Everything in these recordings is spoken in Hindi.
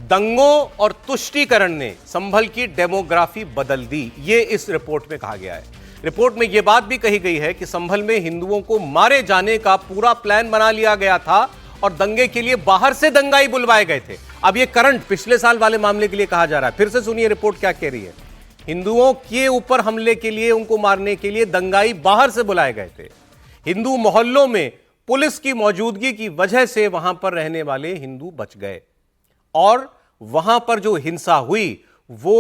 दंगों और तुष्टीकरण ने संभल की डेमोग्राफी बदल दी, ये इस रिपोर्ट में कहा गया है। रिपोर्ट में यह बात भी कही गई है कि संभल में हिंदुओं को मारे जाने का पूरा प्लान बना लिया गया था और दंगे के लिए बाहर से दंगाई बुलवाए गए थे। अब ये करंट पिछले साल वाले मामले के लिए कहा जा रहा है। फिर से सुनिए रिपोर्ट क्या कह रही है। हिंदुओं के ऊपर हमले के लिए, उनको मारने के लिए दंगाई बाहर से बुलाए गए थे। हिंदू मोहल्लों में पुलिस की मौजूदगी की वजह से वहां पर रहने वाले हिंदू बच गए और वहां पर जो हिंसा हुई वो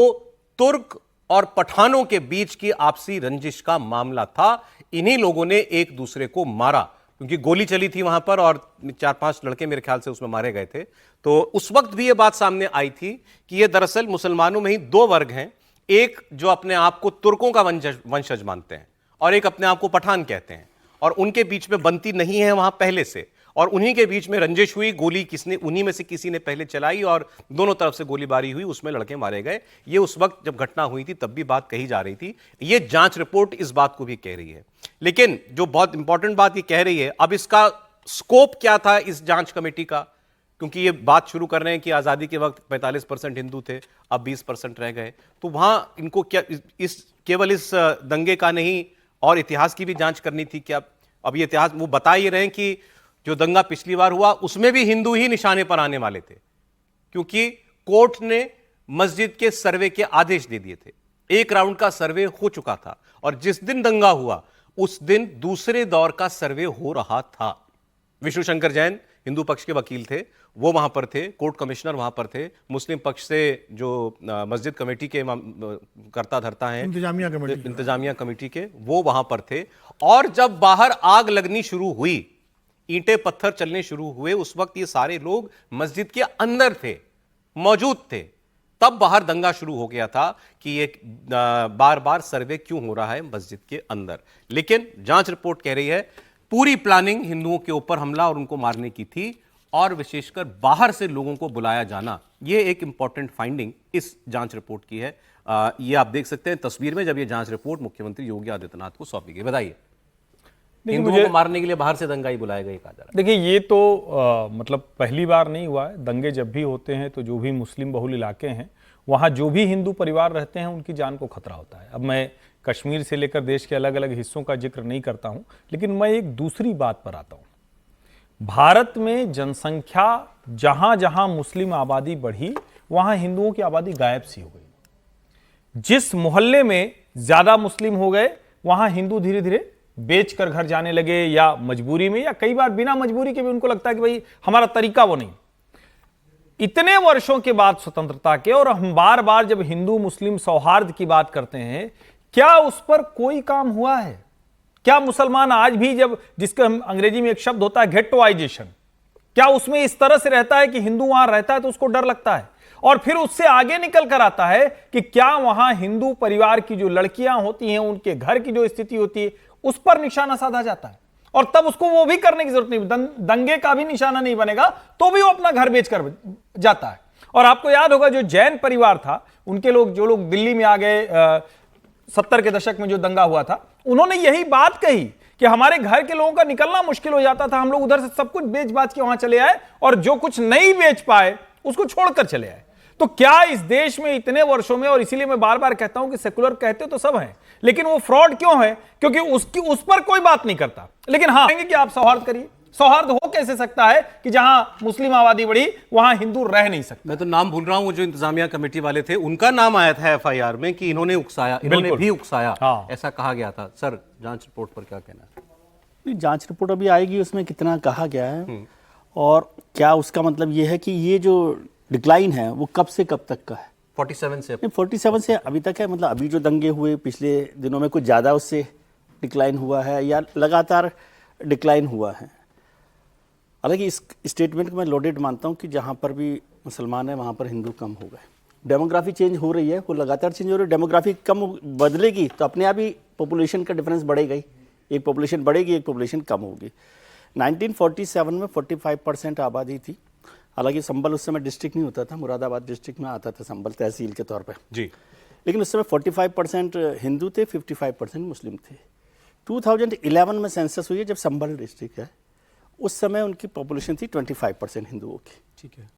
तुर्क और पठानों के बीच की आपसी रंजिश का मामला था। इन्हीं लोगों ने एक दूसरे को मारा क्योंकि गोली चली थी वहां पर और 4-5 लड़के मेरे ख्याल से उसमें मारे गए थे। तो उस वक्त भी यह बात सामने आई थी कि यह दरअसल मुसलमानों में ही दो वर्ग हैं, एक जो अपने आप को तुर्कों का वंशज मानते हैं और एक अपने आप को पठान कहते हैं, और उनके बीच में बनती नहीं है वहां पहले से, और उन्हीं के बीच में रंजिश हुई। गोली किसने, उन्हीं में से किसी ने पहले चलाई और दोनों तरफ से गोलीबारी हुई, उसमें लड़के मारे गए। ये उस वक्त जब घटना हुई थी तब भी बात कही जा रही थी। ये जांच रिपोर्ट इस बात को भी कह रही है। लेकिन जो बहुत इंपॉर्टेंट बात ये कह रही है, अब इसका स्कोप क्या था इस जांच कमेटी का, क्योंकि ये बात शुरू कर रहे हैं कि आजादी के वक्त 45% हिंदू थे, अब 20% रह गए। तो वहां इनको क्या केवल इस दंगे का नहीं और इतिहास की भी जांच करनी थी क्या? अब ये इतिहास वो बता ही रहे हैं कि जो दंगा पिछली बार हुआ उसमें भी हिंदू ही निशाने पर आने वाले थे, क्योंकि कोर्ट ने मस्जिद के सर्वे के आदेश दे दिए थे। एक राउंड का सर्वे हो चुका था और जिस दिन दंगा हुआ उस दिन दूसरे दौर का सर्वे हो रहा था। विष्णु शंकर जैन हिंदू पक्ष के वकील थे, वो वहां पर थे, कोर्ट कमिश्नर वहां पर थे, मुस्लिम पक्ष से जो मस्जिद कमेटी के करता धरता हैं, इंतजामिया कमेटी के, वो वहां पर थे। और जब बाहर आग लगनी शुरू हुई, ईंटें पत्थर चलने शुरू हुए, उस वक्त ये सारे लोग मस्जिद के अंदर थे, मौजूद थे। तब बाहर दंगा शुरू हो गया था कि ये बार बार सर्वे क्यों हो रहा है मस्जिद के अंदर। लेकिन जांच रिपोर्ट कह रही है पूरी प्लानिंग हिंदुओं के ऊपर हमला और उनको मारने की थी, और विशेषकर बाहर से लोगों को बुलाया जाना, यह एक इंपॉर्टेंट फाइंडिंग इस जांच रिपोर्ट की है। ये आप देख सकते हैं तस्वीर में, जब ये जांच रिपोर्ट मुख्यमंत्री योगी आदित्यनाथ को सौंपी गई। बताइए, हिंदुओं को मारने के लिए बाहर से दंगाई बुलाया गया कहा जा रहा है। देखिए, ये तो मतलब पहली बार नहीं हुआ है। दंगे जब भी होते हैं तो जो भी मुस्लिम बहुल इलाके हैं वहाँ जो भी हिंदू परिवार रहते हैं उनकी जान को खतरा होता है। अब मैं कश्मीर से लेकर देश के अलग अलग हिस्सों का जिक्र नहीं करता हूँ, लेकिन मैं एक दूसरी बात पर आता हूँ। भारत में जनसंख्या जहाँ जहाँ मुस्लिम आबादी बढ़ी वहाँ हिंदुओं की आबादी गायब सी हो गई। जिस मोहल्ले में ज़्यादा मुस्लिम हो गए वहाँ हिंदू धीरे धीरे बेचकर घर जाने लगे, या मजबूरी में, या कई बार बिना मजबूरी के भी उनको लगता है कि भाई हमारा तरीका वो नहीं। इतने वर्षों के बाद स्वतंत्रता के, और हम बार बार जब हिंदू मुस्लिम सौहार्द की बात करते हैं, क्या उस पर कोई काम हुआ है? क्या मुसलमान आज भी, जब जिसका अंग्रेजी में एक शब्द होता है गेट्टोआइजेशन, क्या उसमें इस तरह से रहता है कि हिंदू वहां रहता है तो उसको डर लगता है? और फिर उससे आगे निकल कर आता है कि क्या वहां हिंदू परिवार की जो लड़कियां होती हैं, उनके घर की जो स्थिति होती है, उस पर निशाना साधा जाता है, और तब उसको वो भी करने की जरूरत नहीं, दंगे का भी निशाना नहीं बनेगा तो भी वो अपना घर बेचकर जाता है। और आपको याद होगा जो जैन परिवार था, उनके लोग, जो लोग दिल्ली में आ गए 70 के दशक में जो दंगा हुआ था, उन्होंने यही बात कही कि हमारे घर के लोगों का निकलना मुश्किल हो जाता था, हम लोग उधर से सब कुछ बेच बाच के वहां चले आए और जो कुछ नहीं बेच पाए उसको छोड़कर चले आए। तो क्या इस देश में इतने वर्षों में, और इसीलिए मैं बार बार कहता हूं कि सेकुलर कहते तो सब हैं, लेकिन वो फ्रॉड क्यों है? क्योंकि उस पर कोई बात नहीं करता। लेकिन हाँ, कि आप सौहार्द करिए। सौहार्द हो कैसे सकता है कि जहां मुस्लिम आबादी बढ़ी वहां हिंदू रह नहीं सकते? मैं तो नाम भूल रहा हूं, जो इंतजामिया कमेटी वाले थे उनका नाम आया था एफआईआर में कि इन्होंने उकसाया, इन्होंने भी उकसाया। हाँ। ऐसा कहा गया था। सर, जांच रिपोर्ट पर क्या कहना है? जांच रिपोर्ट अभी आएगी, उसमें कितना कहा गया है और क्या उसका मतलब ये है कि ये जो डिक्लाइन है वो कब से कब तक का है? 47 से अभी तक है। मतलब अभी जो दंगे हुए पिछले दिनों में कुछ ज़्यादा उससे डिक्लाइन हुआ है या लगातार डिक्लाइन हुआ है? हालांकि इस स्टेटमेंट को मैं लोडेड मानता हूँ कि जहाँ पर भी मुसलमान है वहाँ पर हिंदू कम हो गए। डेमोग्राफी चेंज हो रही है, वो लगातार चेंज हो रही है। डेमोग्राफी कम बदलेगी तो अपने आप ही पॉपुलेशन का डिफरेंस बढ़ेगा ही। एक पॉपुलेशन बढ़ेगी, एक पॉपुलेशन कम होगी। 1947 में 45% आबादी थी। हालांकि संभल उस समय डिस्ट्रिक्ट नहीं होता था, मुरादाबाद डिस्ट्रिक्ट में आता था संभल, तहसील के तौर पे जी। लेकिन उस समय 45% हिंदू थे, 55% मुस्लिम थे। 2011 में सेंसस हुई है जब संभल डिस्ट्रिक्ट है, उस समय उनकी पॉपुलेशन थी 25% हिंदुओं की। ठीक है।